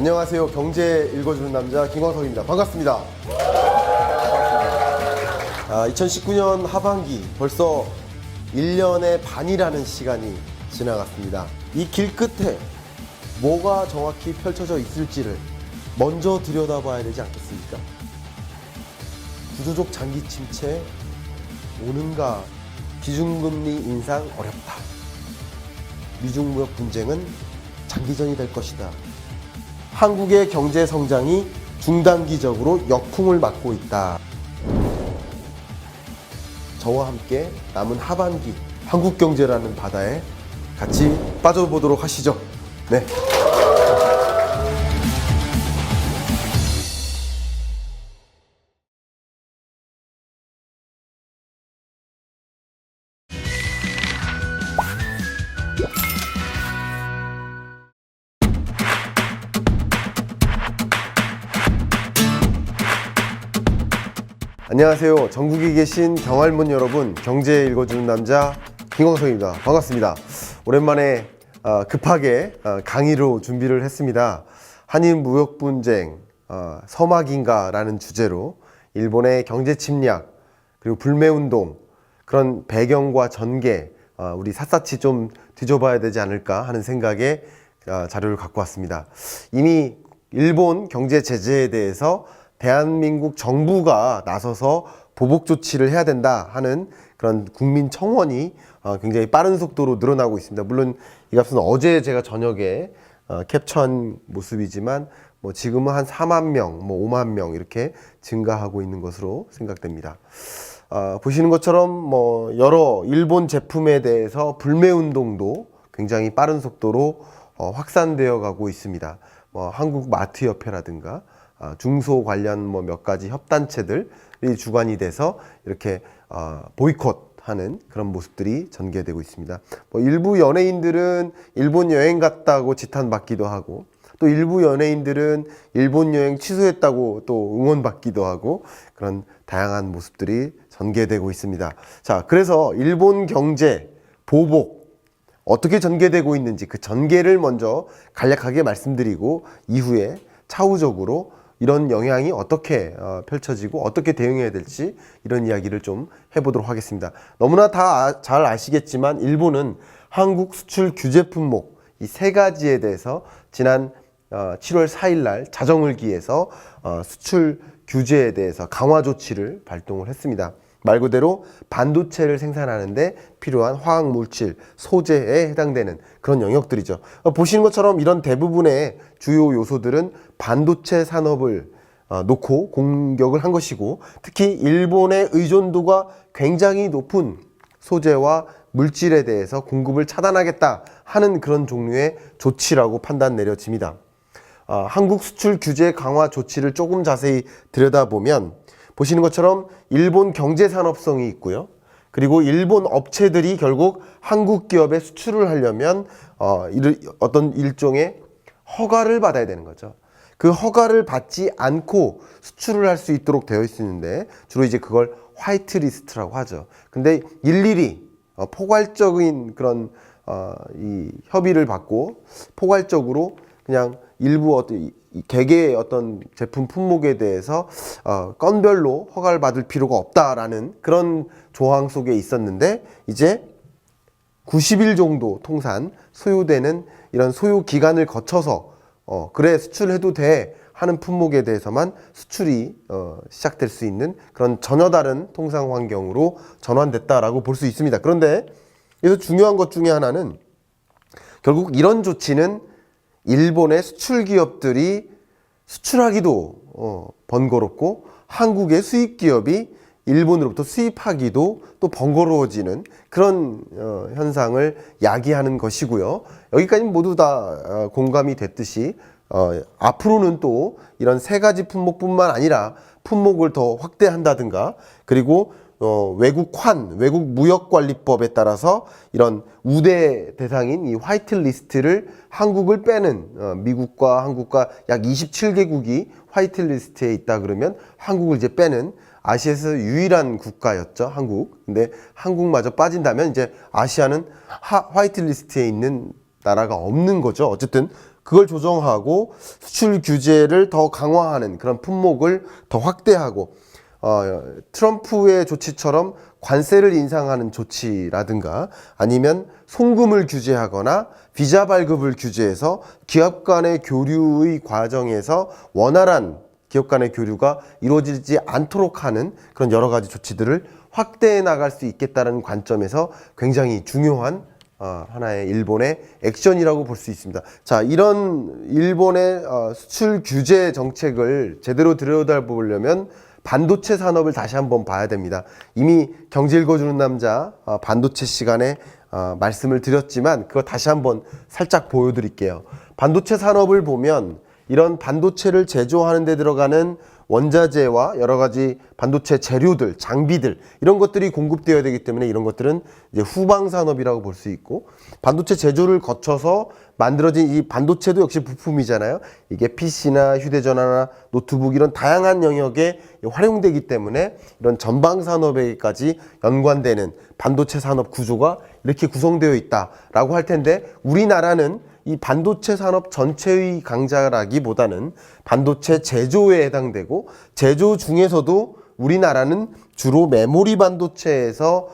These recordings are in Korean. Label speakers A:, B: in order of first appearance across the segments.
A: 안녕하세요. 경제 읽어주는 남자 김광석입니다. 반갑습니다. 2019년 하반기 벌써 1년의 반이라는 시간이 지나갔습니다. 이 길 끝에 뭐가 정확히 펼쳐져 있을지를 먼저 들여다봐야 되지 않겠습니까? 구조적 장기 침체 오는가, 기준금리 인상 어렵다, 미중 무역 분쟁은 장기전이 될 것이다, 한국의 경제 성장이 중단기적으로 역풍을 맞고 있다. 저와 함께 남은 하반기 한국 경제라는 바다에 같이 빠져보도록 하시죠. 네. 안녕하세요. 전국에 계신 경알문 여러분, 경제 읽어주는 남자 김광석입니다. 반갑습니다. 오랜만에 급하게 강의로 준비를 했습니다. 한일 무역 분쟁 서막인가 라는 주제로 일본의 경제 침략 그리고 불매운동 그런 배경과 전개 우리 샅샅이 좀 뒤져봐야 되지 않을까 하는 생각에 자료를 갖고 왔습니다. 이미 일본 경제 제재에 대해서 대한민국 정부가 나서서 보복 조치를 해야 된다 하는 그런 국민 청원이 굉장히 빠른 속도로 늘어나고 있습니다. 물론 이 값은 어제 제가 저녁에 캡처한 모습이지만 뭐 지금은 한 4만 명, 뭐 5만 명 이렇게 증가하고 있는 것으로 생각됩니다. 보시는 것처럼 뭐 여러 일본 제품에 대해서 불매운동도 굉장히 빠른 속도로 확산되어 가고 있습니다. 뭐 한국마트협회라든가 중소 관련 뭐 몇 가지 협단체들이 주관이 돼서 이렇게 보이콧하는 그런 모습들이 전개되고 있습니다. 뭐 일부 연예인들은 일본 여행 갔다고 지탄받기도 하고, 또 일부 연예인들은 일본 여행 취소했다고 또 응원받기도 하고, 그런 다양한 모습들이 전개되고 있습니다. 자, 그래서 일본 경제 보복 어떻게 전개되고 있는지 그 전개를 먼저 간략하게 말씀드리고, 이후에 차후적으로 이런 영향이 어떻게 펼쳐지고 어떻게 대응해야 될지 이런 이야기를 좀 해보도록 하겠습니다. 너무나 다 잘 아시겠지만 일본은 한국 수출 규제 품목 이 세 가지에 대해서 지난 7월 4일 날 자정을 기해서 수출 규제에 대해서 강화 조치를 발동을 했습니다. 말 그대로 반도체를 생산하는데 필요한 화학물질, 소재에 해당되는 그런 영역들이죠. 보시는 것처럼 이런 대부분의 주요 요소들은 반도체 산업을 놓고 공격을 한 것이고, 특히 일본의 의존도가 굉장히 높은 소재와 물질에 대해서 공급을 차단하겠다 하는 그런 종류의 조치라고 판단 내려집니다. 한국 수출 규제 강화 조치를 조금 자세히 들여다보면 보시는 것처럼 일본 경제 산업성이 있고요. 그리고 일본 업체들이 결국 한국 기업에 수출을 하려면 어떤 일종의 허가를 받아야 되는 거죠. 그 허가를 받지 않고 수출을 할 수 있도록 되어 있는데 주로 이제 그걸 화이트 리스트라고 하죠. 근데 일일이 포괄적인 그런 이 협의를 받고 포괄적으로 그냥 일부 어떤 개개의 어떤 제품 품목에 대해서 건별로 허가를 받을 필요가 없다라는 그런 조항 속에 있었는데, 이제 90일 정도 통산 소요되는 이런 소요 기간을 거쳐서 그래 수출해도 돼 하는 품목에 대해서만 수출이 시작될 수 있는 그런 전혀 다른 통상 환경으로 전환됐다라고 볼 수 있습니다. 그런데 여기서 중요한 것 중에 하나는 결국 이런 조치는 일본의 수출 기업들이 수출하기도 번거롭고 한국의 수입 기업이 일본으로부터 수입하기도 또 번거로워지는 그런 현상을 야기하는 것이고요. 여기까지는 모두 다 공감이 됐듯이 앞으로는 또 이런 세 가지 품목뿐만 아니라 품목을 더 확대한다든가, 그리고 외국 무역관리법에 따라서 이런 우대 대상인 이 화이트 리스트를 한국을 빼는, 미국과 한국과 약 27개국이 화이트 리스트에 있다 그러면 한국을 이제 빼는 아시아에서 유일한 국가였죠, 한국. 근데 한국마저 빠진다면 이제 아시아는 화이트 리스트에 있는 나라가 없는 거죠. 어쨌든 그걸 조정하고 수출 규제를 더 강화하는 그런 품목을 더 확대하고 트럼프의 조치처럼 관세를 인상하는 조치라든가 아니면 송금을 규제하거나 비자 발급을 규제해서 기업 간의 교류의 과정에서 원활한 기업 간의 교류가 이루어지지 않도록 하는 그런 여러 가지 조치들을 확대해 나갈 수 있겠다는 관점에서 굉장히 중요한 하나의 일본의 액션이라고 볼 수 있습니다. 자, 이런 일본의 수출 규제 정책을 제대로 들여다보려면 반도체 산업을 다시 한번 봐야 됩니다. 이미 경제 읽어주는 남자 반도체 시간에 말씀을 드렸지만 그거 다시 한번 살짝 보여드릴게요. 반도체 산업을 보면 이런 반도체를 제조하는 데 들어가는 원자재와 여러 가지 반도체 재료들, 장비들 이런 것들이 공급되어야 되기 때문에 이런 것들은 이제 후방 산업이라고 볼 수 있고 반도체 제조를 거쳐서 만들어진 이 반도체도 역시 부품이잖아요. 이게 PC나 휴대전화나 노트북 이런 다양한 영역에 활용되기 때문에 이런 전방 산업에까지 연관되는 반도체 산업 구조가 이렇게 구성되어 있다라고 할 텐데 우리나라는 이 반도체 산업 전체의 강자라기보다는 반도체 제조에 해당되고 제조 중에서도 우리나라는 주로 메모리 반도체에서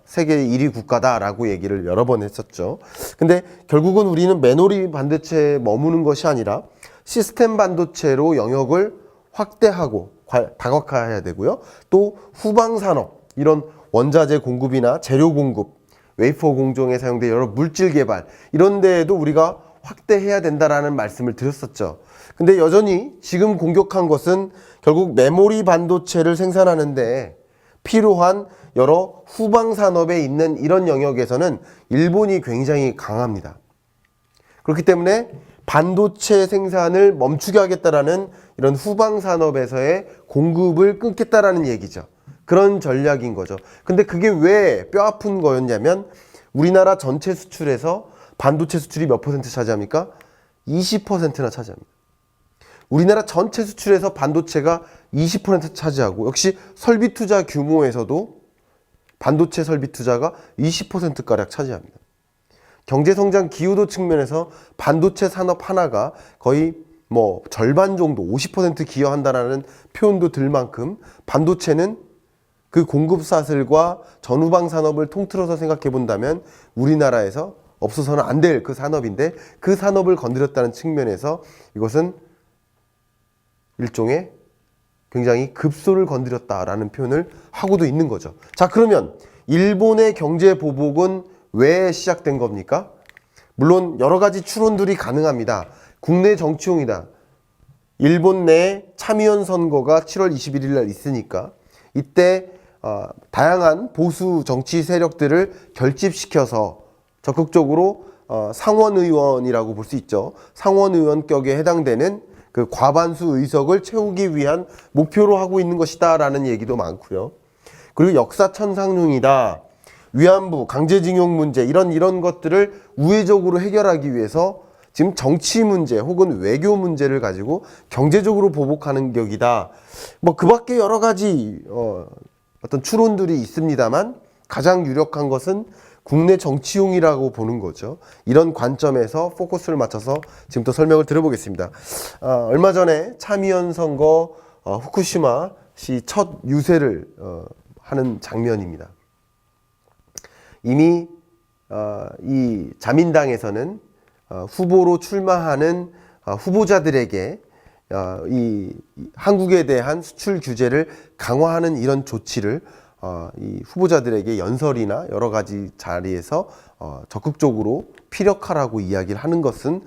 A: 세계 1위 국가다라고 얘기를 여러 번 했었죠. 근데 결국은 우리는 메모리 반도체에 머무는 것이 아니라 시스템 반도체로 영역을 확대하고 다각화해야 되고요. 또 후방 산업, 이런 원자재 공급이나 재료 공급, 웨이퍼 공정에 사용된 여러 물질 개발 이런 데에도 우리가 확대해야 된다라는 말씀을 드렸었죠. 근데 여전히 지금 공격한 것은 결국 메모리 반도체를 생산하는데 필요한 여러 후방 산업에 있는 이런 영역에서는 일본이 굉장히 강합니다. 그렇기 때문에 반도체 생산을 멈추게 하겠다라는 이런 후방 산업에서의 공급을 끊겠다라는 얘기죠. 그런 전략인 거죠. 근데 그게 왜 뼈아픈 거였냐면 우리나라 전체 수출에서 반도체 수출이 몇 퍼센트 차지합니까? 20%나 차지합니다. 우리나라 전체 수출에서 반도체가 20% 차지하고 역시 설비 투자 규모에서도 반도체 설비 투자가 20%가량 차지합니다. 경제성장 기여도 측면에서 반도체 산업 하나가 거의 뭐 절반 정도 50% 기여한다라는 표현도 들 만큼 반도체는 그 공급 사슬과 전후방 산업을 통틀어서 생각해 본다면 우리나라에서 없어서는 안 될 그 산업인데 그 산업을 건드렸다는 측면에서 이것은 일종의 굉장히 급소를 건드렸다라는 표현을 하고도 있는 거죠. 자, 그러면 일본의 경제 보복은 왜 시작된 겁니까? 물론 여러 가지 추론들이 가능합니다. 국내 정치용이다. 일본 내 참의원 선거가 7월 21일 날 있으니까 이때 다양한 보수 정치 세력들을 결집시켜서 적극적으로 상원의원이라고 볼 수 있죠. 상원의원격에 해당되는 그 과반수 의석을 채우기 위한 목표로 하고 있는 것이다 라는 얘기도 많고요. 그리고 역사천상용이다. 위안부, 강제징용 문제 이런 것들을 우회적으로 해결하기 위해서 지금 정치 문제 혹은 외교 문제를 가지고 경제적으로 보복하는 격이다. 뭐 그 밖에 여러 가지 어떤 추론들이 있습니다만 가장 유력한 것은 국내 정치용이라고 보는 거죠. 이런 관점에서 포커스를 맞춰서 지금부터 설명을 드려보겠습니다. 얼마 전에 참의원 선거 후쿠시마시 첫 유세를 하는 장면입니다. 이미 이 자민당에서는 후보로 출마하는 후보자들에게 이 한국에 대한 수출 규제를 강화하는 이런 조치를 이 후보자들에게 연설이나 여러 가지 자리에서 적극적으로 피력하라고 이야기를 하는 것은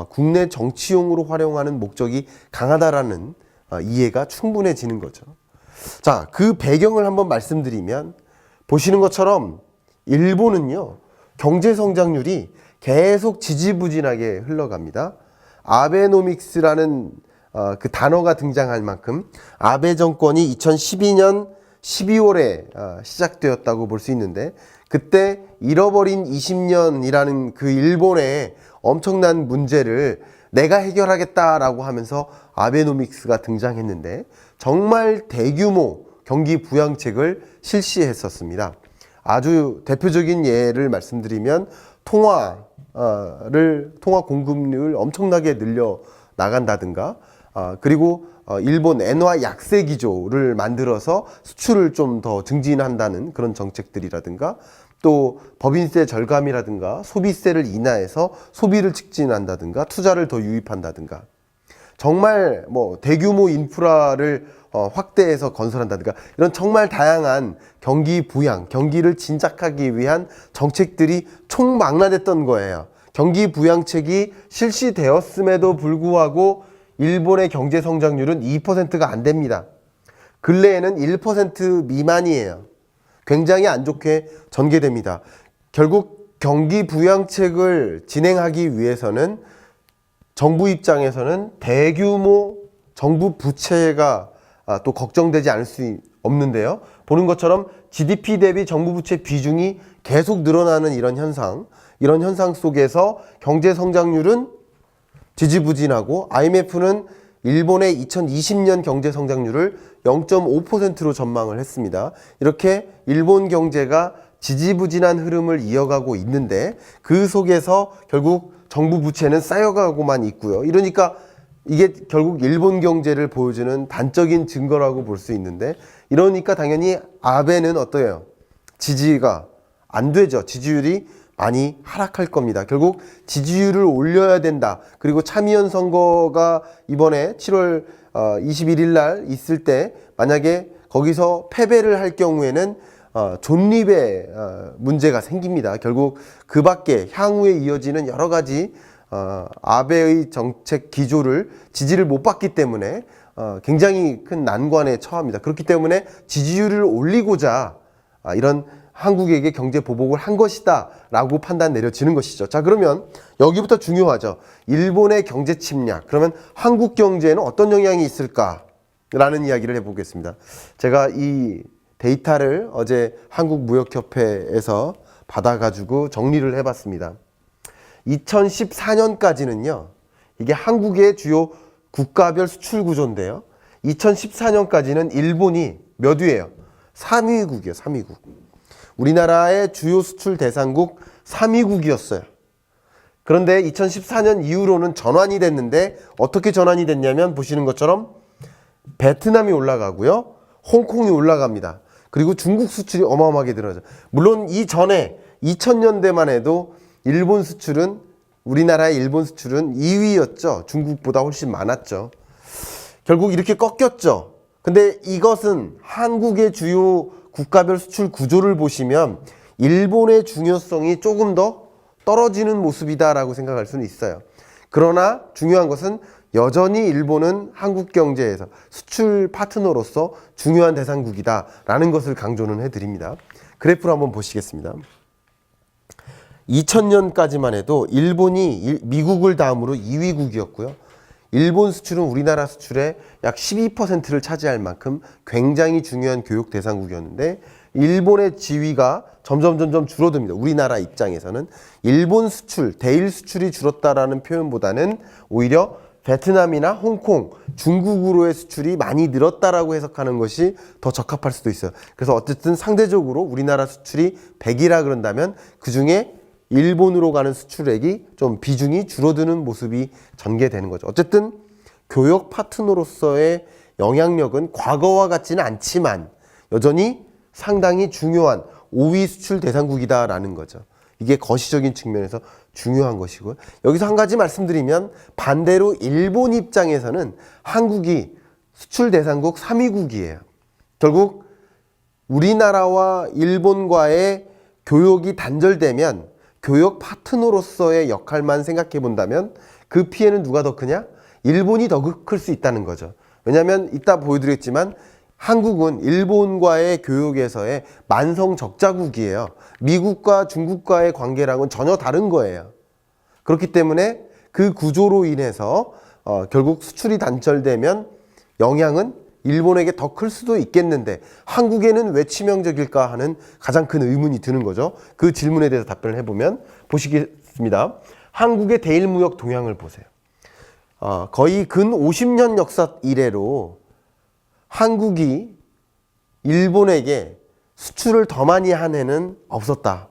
A: 국내 정치용으로 활용하는 목적이 강하다라는 이해가 충분해지는 거죠. 자, 그 배경을 한번 말씀드리면 보시는 것처럼 일본은요 경제 성장률이 계속 지지부진하게 흘러갑니다. 아베노믹스라는 그 단어가 등장할 만큼 아베 정권이 2012년 12월에 시작되었다고 볼 수 있는데 그때 잃어버린 20년이라는 그 일본의 엄청난 문제를 내가 해결하겠다라고 하면서 아베노믹스가 등장했는데 정말 대규모 경기 부양책을 실시했었습니다. 아주 대표적인 예를 말씀드리면 통화 통화 공급률을 엄청나게 늘려 나간다든가, 그리고 일본 엔화 약세 기조를 만들어서 수출을 좀 더 증진한다는 그런 정책들이라든가, 또 법인세 절감이라든가 소비세를 인하해서 소비를 촉진한다든가 투자를 더 유입한다든가, 정말 뭐 대규모 인프라를 확대해서 건설한다든가, 이런 정말 다양한 경기 부양, 경기를 진작하기 위한 정책들이 총망라됐던 거예요. 경기 부양책이 실시되었음에도 불구하고 일본의 경제 성장률은 2%가 안 됩니다. 근래에는 1% 미만이에요. 굉장히 안 좋게 전개됩니다. 결국 경기 부양책을 진행하기 위해서는 정부 입장에서는 대규모 정부 부채가 또 걱정되지 않을 수 없는데요. 보는 것처럼 GDP 대비 정부 부채 비중이 계속 늘어나는 이런 현상 속에서 경제 성장률은 지지부진하고, IMF는 일본의 2020년 경제 성장률을 0.5%로 전망을 했습니다. 이렇게 일본 경제가 지지부진한 흐름을 이어가고 있는데, 그 속에서 결국 정부 부채는 쌓여가고만 있고요. 이러니까 이게 결국 일본 경제를 보여주는 단적인 증거라고 볼 수 있는데, 이러니까 당연히 아베는 어때요? 지지가 안 되죠. 지지율이 많이 하락할 겁니다. 결국 지지율을 올려야 된다. 그리고 참의원 선거가 이번에 7월 21일 날 있을 때 만약에 거기서 패배를 할 경우에는 존립의 문제가 생깁니다. 결국 그 밖에 향후에 이어지는 여러 가지 아베의 정책 기조를 지지를 못 받기 때문에 굉장히 큰 난관에 처합니다. 그렇기 때문에 지지율을 올리고자 이런 한국에게 경제 보복을 한 것이다 라고 판단 내려지는 것이죠. 자, 그러면 여기부터 중요하죠. 일본의 경제 침략, 그러면 한국 경제에는 어떤 영향이 있을까 라는 이야기를 해보겠습니다. 제가 이 데이터를 어제 한국무역협회에서 받아가지고 정리를 해봤습니다. 2014년까지는요, 이게 한국의 주요 국가별 수출 구조인데요, 2014년까지는 일본이 몇 위예요? 3위국이에요. 3위국. 우리나라의 주요 수출 대상국 3위국이었어요. 그런데 2014년 이후로는 전환이 됐는데, 어떻게 전환이 됐냐면 보시는 것처럼 베트남이 올라가고요, 홍콩이 올라갑니다. 그리고 중국 수출이 어마어마하게 늘어나죠. 물론 이전에 2000년대만 해도 일본 수출은, 우리나라의 일본 수출은 2위였죠. 중국보다 훨씬 많았죠. 결국 이렇게 꺾였죠. 근데 이것은 한국의 주요 국가별 수출 구조를 보시면 일본의 중요성이 조금 더 떨어지는 모습이다라고 생각할 수는 있어요. 그러나 중요한 것은 여전히 일본은 한국 경제에서 수출 파트너로서 중요한 대상국이다라는 것을 강조는 해드립니다. 그래프를 한번 보시겠습니다. 2000년까지만 해도 일본이 미국을 다음으로 2위국이었고요. 일본 수출은 우리나라 수출의 약 12%를 차지할 만큼 굉장히 중요한 교육 대상국이었는데, 일본의 지위가 점점 줄어듭니다. 우리나라 입장에서는 일본 수출, 대일 수출이 줄었다라는 표현보다는 오히려 베트남이나 홍콩, 중국으로의 수출이 많이 늘었다라고 해석하는 것이 더 적합할 수도 있어요. 그래서 어쨌든 상대적으로 우리나라 수출이 100이라 그런다면 그 중에 일본으로 가는 수출액이 좀 비중이 줄어드는 모습이 전개되는 거죠. 어쨌든 교역 파트너로서의 영향력은 과거와 같지는 않지만 여전히 상당히 중요한 5위 수출 대상국이다라는 거죠. 이게 거시적인 측면에서 중요한 것이고요. 여기서 한 가지 말씀드리면, 반대로 일본 입장에서는 한국이 수출 대상국 3위국이에요. 결국 우리나라와 일본과의 교역이 단절되면 교역 파트너로서의 역할만 생각해 본다면 그 피해는 누가 더 크냐? 일본이 더 클 수 있다는 거죠. 왜냐하면 이따 보여드렸지만 한국은 일본과의 교역에서의 만성 적자국이에요. 미국과 중국과의 관계랑은 전혀 다른 거예요. 그렇기 때문에 그 구조로 인해서 결국 수출이 단절되면 영향은 일본에게 더 클 수도 있겠는데 한국에는 왜 치명적일까 하는 가장 큰 의문이 드는 거죠. 그 질문에 대해서 답변을 해보면 보시겠습니다. 한국의 대일무역 동향을 보세요. 거의 근 50년 역사 이래로 한국이 일본에게 수출을 더 많이 한 해는 없었다.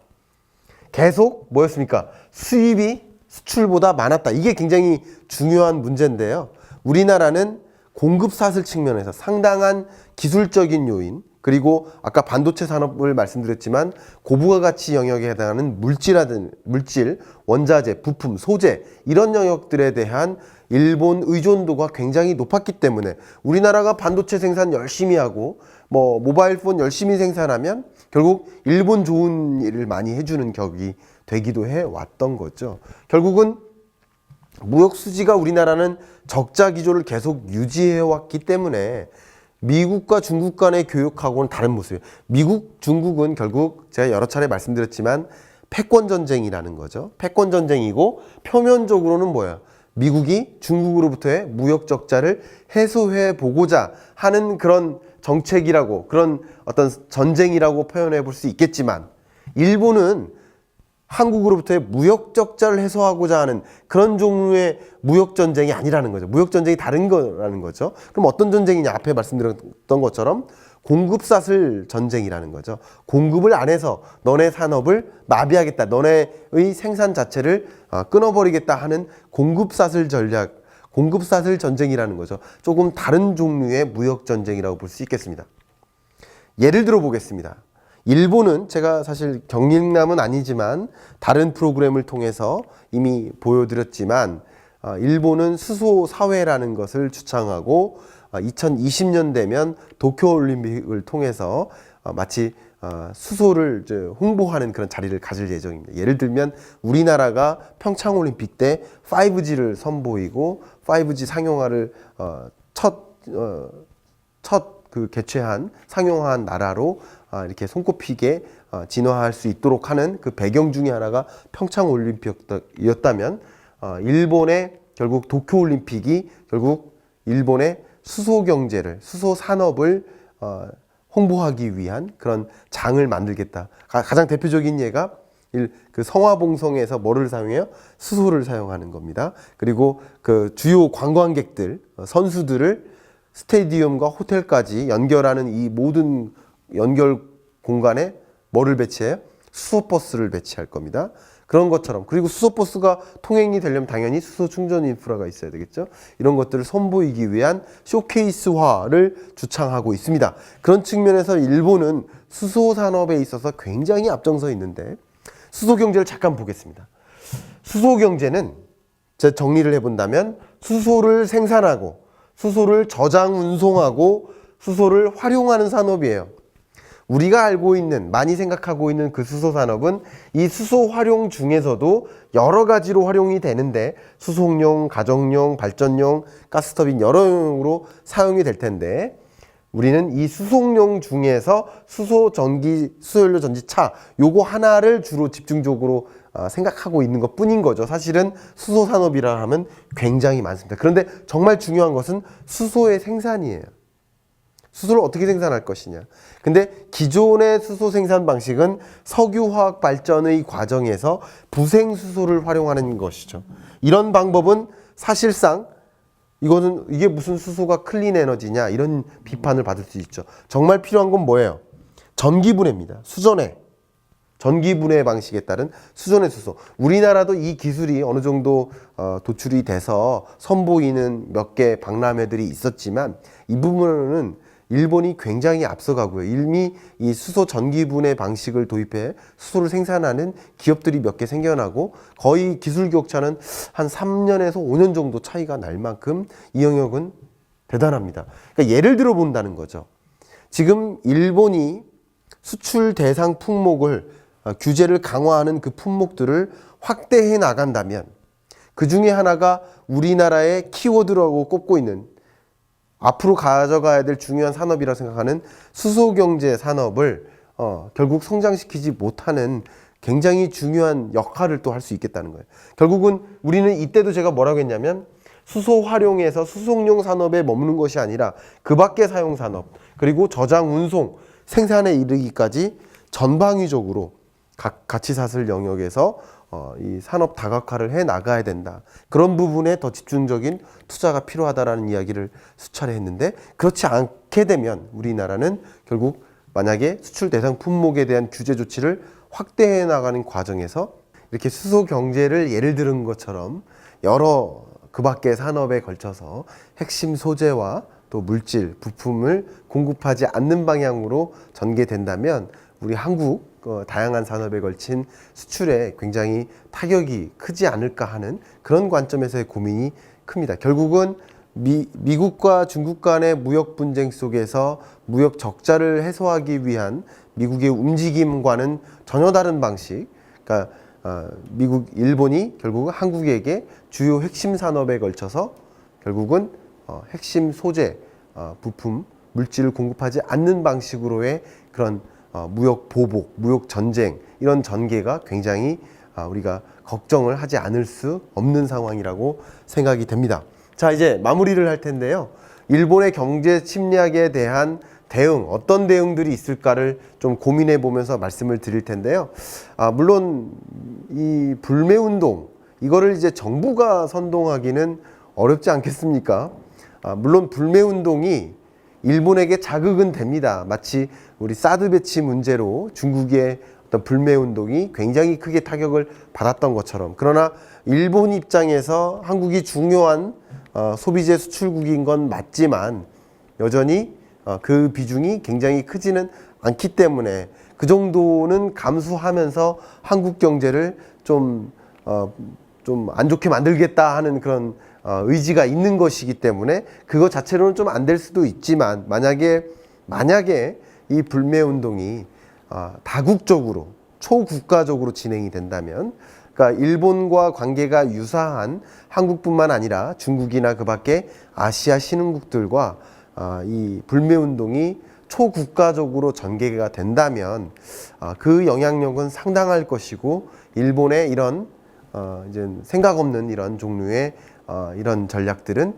A: 계속 뭐였습니까? 수입이 수출보다 많았다. 이게 굉장히 중요한 문제인데요. 우리나라는 공급사슬 측면에서 상당한 기술적인 요인, 그리고 아까 반도체 산업을 말씀드렸지만 고부가가치 영역에 해당하는 물질, 원자재, 부품, 소재 이런 영역들에 대한 일본 의존도가 굉장히 높았기 때문에 우리나라가 반도체 생산 열심히 하고 뭐 모바일폰 열심히 생산하면 결국 일본 좋은 일을 많이 해주는 격이 되기도 해 왔던 거죠. 결국은 무역 수지가 우리나라는 적자 기조를 계속 유지해 왔기 때문에 미국과 중국 간의 교역하고는 다른 모습이에요. 미국, 중국은 결국 제가 여러 차례 말씀드렸지만 패권 전쟁이라는 거죠. 패권 전쟁이고 표면적으로는 뭐야? 미국이 중국으로부터의 무역 적자를 해소해 보고자 하는 그런 정책이라고, 그런 어떤 전쟁이라고 표현해 볼 수 있겠지만 일본은 한국으로부터의 무역 적자를 해소하고자 하는 그런 종류의 무역 전쟁이 아니라는 거죠. 무역 전쟁이 다른 거라는 거죠. 그럼 어떤 전쟁이냐? 앞에 말씀드렸던 것처럼 공급사슬 전쟁이라는 거죠. 공급을 안 해서 너네 산업을 마비하겠다. 너네의 생산 자체를 끊어버리겠다 하는 공급사슬 전략, 공급사슬 전쟁이라는 거죠. 조금 다른 종류의 무역 전쟁이라고 볼 수 있겠습니다. 예를 들어 보겠습니다. 일본은 제가 사실 경력남은 아니지만 다른 프로그램을 통해서 이미 보여드렸지만 일본은 수소 사회라는 것을 주창하고 2020년 되면 도쿄올림픽을 통해서 마치 수소를 홍보하는 그런 자리를 가질 예정입니다. 예를 들면 우리나라가 평창올림픽 때 5G를 선보이고 5G 상용화를 첫 개최한 상용화한 나라로 이렇게 손꼽히게 진화할 수 있도록 하는 그 배경 중에 하나가 평창올림픽이었다면 일본의 결국 도쿄올림픽이 결국 일본의 수소 경제를, 수소 산업을 홍보하기 위한 그런 장을 만들겠다. 가장 대표적인 예가 그 성화봉송에서 뭐를 사용해요? 수소를 사용하는 겁니다. 그리고 그 주요 관광객들, 선수들을 스테디움과 호텔까지 연결하는 이 모든 연결 공간에 뭐를 배치해요? 수소버스를 배치할 겁니다. 그런 것처럼. 그리고 수소버스가 통행이 되려면 당연히 수소 충전 인프라가 있어야 되겠죠. 이런 것들을 선보이기 위한 쇼케이스화를 주창하고 있습니다. 그런 측면에서 일본은 수소 산업에 있어서 굉장히 앞장서 있는데 수소 경제를 잠깐 보겠습니다. 수소 경제는 제가 정리를 해본다면 수소를 생산하고 수소를 저장 운송하고 수소를 활용하는 산업이에요. 우리가 알고 있는, 많이 생각하고 있는 그 수소 산업은 이 수소 활용 중에서도 여러 가지로 활용이 되는데 수송용, 가정용, 발전용, 가스터빈 여러 용으로 사용이 될 텐데 우리는 이 수송용 중에서 수소 전기, 수소연료 전지차 요거 하나를 주로 집중적으로 생각하고 있는 것 뿐인 거죠. 사실은 수소 산업이라 하면 굉장히 많습니다. 그런데 정말 중요한 것은 수소의 생산이에요. 수소를 어떻게 생산할 것이냐. 근데 기존의 수소 생산 방식은 석유화학 발전의 과정에서 부생수소를 활용하는 것이죠. 이런 방법은 사실상 이게 무슨 수소가 클린 에너지냐 이런 비판을 받을 수 있죠. 정말 필요한 건 뭐예요? 전기분해입니다. 수전해. 전기분해 방식에 따른 수전의 수소. 우리나라도 이 기술이 어느 정도 도출이 돼서 선보이는 몇 개 박람회들이 있었지만 이 부분은 일본이 굉장히 앞서가고요. 이미 이 수소 전기분해 방식을 도입해 수소를 생산하는 기업들이 몇 개 생겨나고 거의 기술 격차는 한 3년에서 5년 정도 차이가 날 만큼 이 영역은 대단합니다. 그러니까 예를 들어 본다는 거죠. 지금 일본이 수출 대상 품목을 규제를 강화하는 그 품목들을 확대해 나간다면 그 중에 하나가 우리나라의 키워드라고 꼽고 있는 앞으로 가져가야 될 중요한 산업이라고 생각하는 수소경제 산업을 결국 성장시키지 못하는 굉장히 중요한 역할을 또 할 수 있겠다는 거예요. 결국은 우리는 이때도 제가 뭐라고 했냐면 수소 활용해서 수송용 산업에 머무는 것이 아니라 그 밖의 사용 산업 그리고 저장 운송 생산에 이르기까지 전방위적으로 각 가치사슬 영역에서 이 산업 다각화를 해 나가야 된다. 그런 부분에 더 집중적인 투자가 필요하다라는 이야기를 수차례 했는데 그렇지 않게 되면 우리나라는 결국 만약에 수출 대상 품목에 대한 규제 조치를 확대해 나가는 과정에서 이렇게 수소 경제를 예를 들은 것처럼 여러 그 밖의 산업에 걸쳐서 핵심 소재와 또 물질, 부품을 공급하지 않는 방향으로 전개된다면 우리 한국 다양한 산업에 걸친 수출에 굉장히 타격이 크지 않을까 하는 그런 관점에서의 고민이 큽니다. 결국은 미국과 중국 간의 무역 분쟁 속에서 무역 적자를 해소하기 위한 미국의 움직임과는 전혀 다른 방식, 그러니까 미국, 일본이 결국은 한국에게 주요 핵심 산업에 걸쳐서 결국은 핵심 소재, 부품, 물질을 공급하지 않는 방식으로의 그런 무역 보복, 무역 전쟁 이런 전개가 굉장히 우리가 걱정을 하지 않을 수 없는 상황이라고 생각이 됩니다. 자, 이제 마무리를 할 텐데요. 일본의 경제 침략에 대한 대응, 어떤 대응들이 있을까를 좀 고민해 보면서 말씀을 드릴 텐데요. 물론 이 불매운동, 이거를 이제 정부가 선동하기는 어렵지 않겠습니까? 물론 불매운동이 일본에게 자극은 됩니다. 마치 우리 사드 배치 문제로 중국의 어떤 불매운동이 굉장히 크게 타격을 받았던 것처럼. 그러나 일본 입장에서 한국이 중요한 소비재 수출국인 건 맞지만 여전히 그 비중이 굉장히 크지는 않기 때문에 그 정도는 감수하면서 한국 경제를 좀 안 좋게 만들겠다 하는 그런 의지가 있는 것이기 때문에 그것 자체로는 좀 안 될 수도 있지만 만약에 이 불매운동이 다국적으로 초국가적으로 진행이 된다면, 그러니까 일본과 관계가 유사한 한국뿐만 아니라 중국이나 그 밖에 아시아 신흥국들과 이 불매운동이 초국가적으로 전개가 된다면 그 영향력은 상당할 것이고 일본의 이런 이제 생각 없는 이런 종류의 이런 전략들은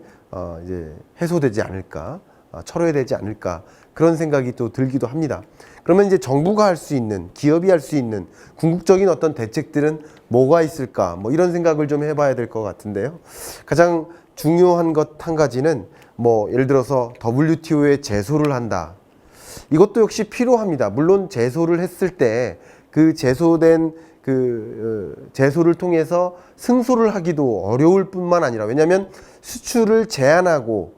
A: 이제 해소되지 않을까, 철회되지 않을까 그런 생각이 또 들기도 합니다. 그러면 이제 정부가 할 수 있는, 기업이 할 수 있는 궁극적인 어떤 대책들은 뭐가 있을까? 뭐 이런 생각을 좀 해봐야 될 것 같은데요. 가장 중요한 것 한 가지는 뭐 예를 들어서 WTO에 제소를 한다. 이것도 역시 필요합니다. 물론 제소를 했을 때 그 제소된 제소를 통해서 승소를 하기도 어려울 뿐만 아니라, 왜냐하면 수출을 제한하고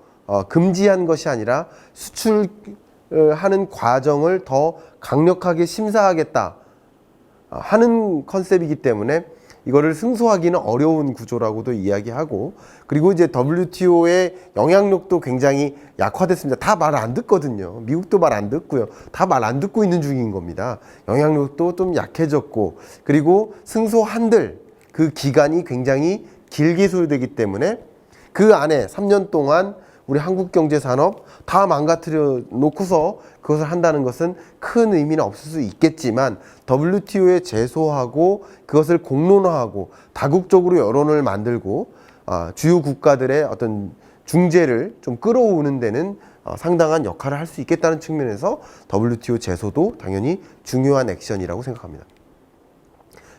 A: 금지한 것이 아니라 수출하는 과정을 더 강력하게 심사하겠다 하는 컨셉이기 때문에 이거를 승소하기는 어려운 구조라고도 이야기하고, 그리고 이제 WTO의 영향력도 굉장히 약화됐습니다. 다 말 안 듣거든요. 미국도 말 안 듣고요. 다 말 안 듣고 있는 중인 겁니다. 영향력도 좀 약해졌고, 그리고 승소한들 그 기간이 굉장히 길게 소요되기 때문에 그 안에 3년 동안 우리 한국 경제 산업 다 망가뜨려 놓고서 그것을 한다는 것은 큰 의미는 없을 수 있겠지만 WTO에 제소하고 그것을 공론화하고 다국적으로 여론을 만들고 주요 국가들의 어떤 중재를 좀 끌어오는 데는 상당한 역할을 할 수 있겠다는 측면에서 WTO 제소도 당연히 중요한 액션이라고 생각합니다.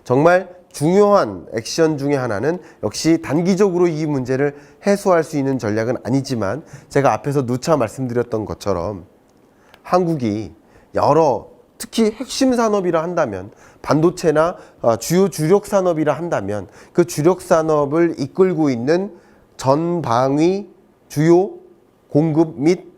A: 정말 중요한 액션 중에 하나는 역시 단기적으로 이 문제를 해소할 수 있는 전략은 아니지만 제가 앞에서 누차 말씀드렸던 것처럼 한국이 여러 특히 핵심 산업이라 한다면 반도체나 주요 주력 산업이라 한다면 그 주력 산업을 이끌고 있는 전방위 주요 공급 및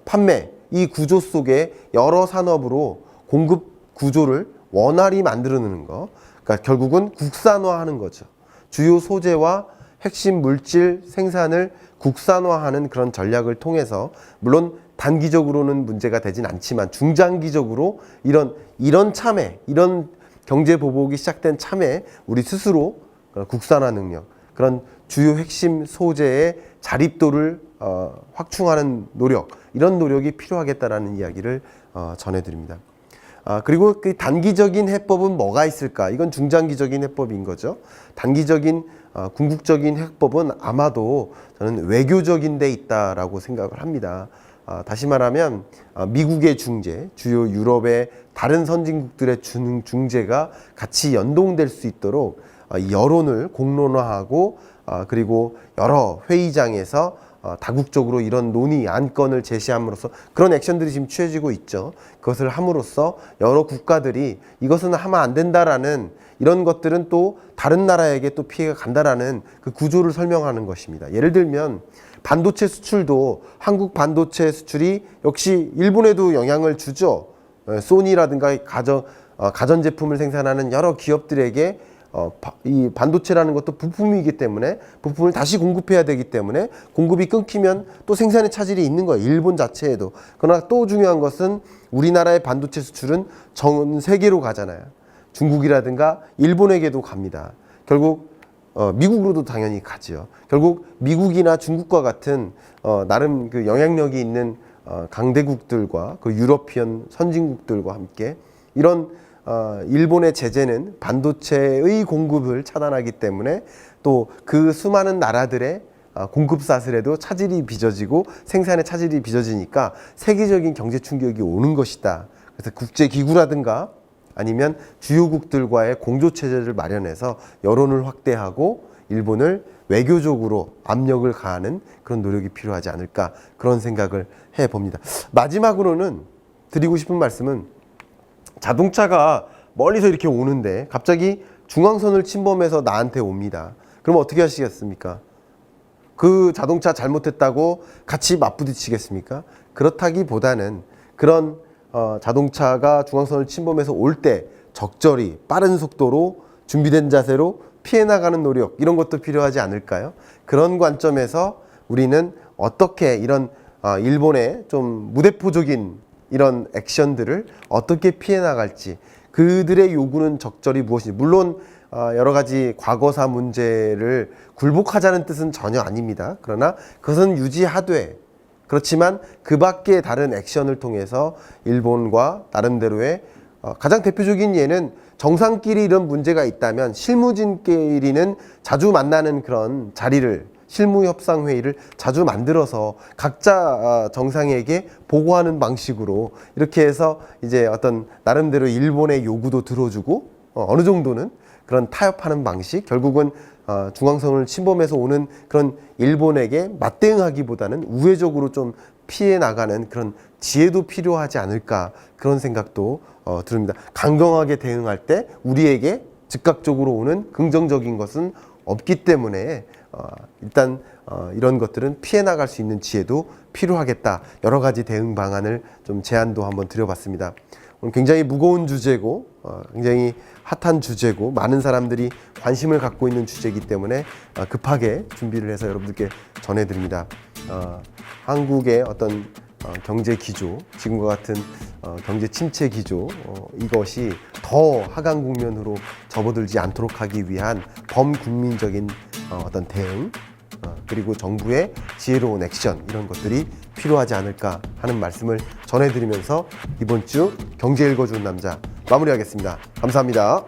A: 판매 이 구조 속에 여러 산업으로 공급 구조를 원활히 만들어내는 거, 그러니까 결국은 국산화하는 거죠. 주요 소재와 핵심 물질 생산을 국산화하는 그런 전략을 통해서 물론 단기적으로는 문제가 되진 않지만 중장기적으로 이런 참에, 이런 경제 보복이 시작된 참에 우리 스스로 국산화 능력, 그런 주요 핵심 소재의 자립도를 확충하는 노력, 이런 노력이 필요하겠다라는 이야기를 전해드립니다. 그리고 그 단기적인 해법은 뭐가 있을까? 이건 중장기적인 해법인 거죠. 단기적인 궁극적인 해법은 아마도 저는 외교적인 데 있다라고 생각을 합니다. 다시 말하면 미국의 중재, 주요 유럽의 다른 선진국들의 중재가 같이 연동될 수 있도록 여론을 공론화하고 그리고 여러 회의장에서 다국적으로 이런 논의 안건을 제시함으로써 그런 액션들이 지금 취해지고 있죠. 그것을 함으로써 여러 국가들이 이것은 하면 안 된다라는 이런 것들은 또 다른 나라에게 또 피해가 간다라는 그 구조를 설명하는 것입니다. 예를 들면 반도체 수출도 한국 반도체 수출이 역시 일본에도 영향을 주죠. 소니라든가 가전제품을 생산하는 여러 기업들에게 이 반도체라는 것도 부품이기 때문에 부품을 다시 공급해야 되기 때문에 공급이 끊기면 또 생산의 차질이 있는 거예요. 일본 자체에도. 그러나 또 중요한 것은 우리나라의 반도체 수출은 전 세계로 가잖아요. 중국이라든가 일본에게도 갑니다. 결국 미국으로도 당연히 가지요. 결국 미국이나 중국과 같은 나름 그 영향력이 있는 강대국들과 그 유러피언 선진국들과 함께 이런 일본의 제재는 반도체의 공급을 차단하기 때문에 또 그 수많은 나라들의 공급 사슬에도 차질이 빚어지고 생산에 차질이 빚어지니까 세계적인 경제 충격이 오는 것이다. 그래서 국제기구라든가 아니면 주요국들과의 공조체제를 마련해서 여론을 확대하고 일본을 외교적으로 압력을 가하는 그런 노력이 필요하지 않을까 그런 생각을 해봅니다. 마지막으로는 드리고 싶은 말씀은 자동차가 멀리서 이렇게 오는데 갑자기 중앙선을 침범해서 나한테 옵니다. 그럼 어떻게 하시겠습니까? 그 자동차 잘못했다고 같이 맞부딪히겠습니까? 그렇다기보다는 그런 자동차가 중앙선을 침범해서 올 때 적절히 빠른 속도로 준비된 자세로 피해 나가는 노력 이런 것도 필요하지 않을까요? 그런 관점에서 우리는 어떻게 이런 일본의 좀 무대포적인 이런 액션들을 어떻게 피해 나갈지 그들의 요구는 적절히 무엇인지 물론 여러 가지 과거사 문제를 굴복하자는 뜻은 전혀 아닙니다. 그러나 그것은 유지하되 그렇지만 그 밖의 다른 액션을 통해서 일본과 나름대로의 가장 대표적인 예는 정상끼리 이런 문제가 있다면 실무진끼리는 자주 만나는 그런 자리를 실무협상회의를 자주 만들어서 각자 정상에게 보고하는 방식으로 이렇게 해서 이제 어떤 나름대로 일본의 요구도 들어주고 어느 정도는 그런 타협하는 방식 결국은 중앙선을 침범해서 오는 그런 일본에게 맞대응하기보다는 우회적으로 좀 피해 나가는 그런 지혜도 필요하지 않을까 그런 생각도 듭니다. 강경하게 대응할 때 우리에게 즉각적으로 오는 긍정적인 것은 없기 때문에 일단 이런 것들은 피해 나갈 수 있는 지혜도 필요하겠다. 여러 가지 대응 방안을 좀 제안도 한번 드려봤습니다. 오늘 굉장히 무거운 주제고 굉장히 핫한 주제고 많은 사람들이 관심을 갖고 있는 주제이기 때문에 급하게 준비를 해서 여러분들께 전해드립니다. 한국의 어떤 경제 기조, 지금과 같은 경제 침체 기조 이것이 더 하강 국면으로 접어들지 않도록 하기 위한 범국민적인 어떤 대응 그리고 정부의 지혜로운 액션 이런 것들이 필요하지 않을까 하는 말씀을 전해드리면서 이번 주 경제 읽어주는 남자 마무리하겠습니다. 감사합니다.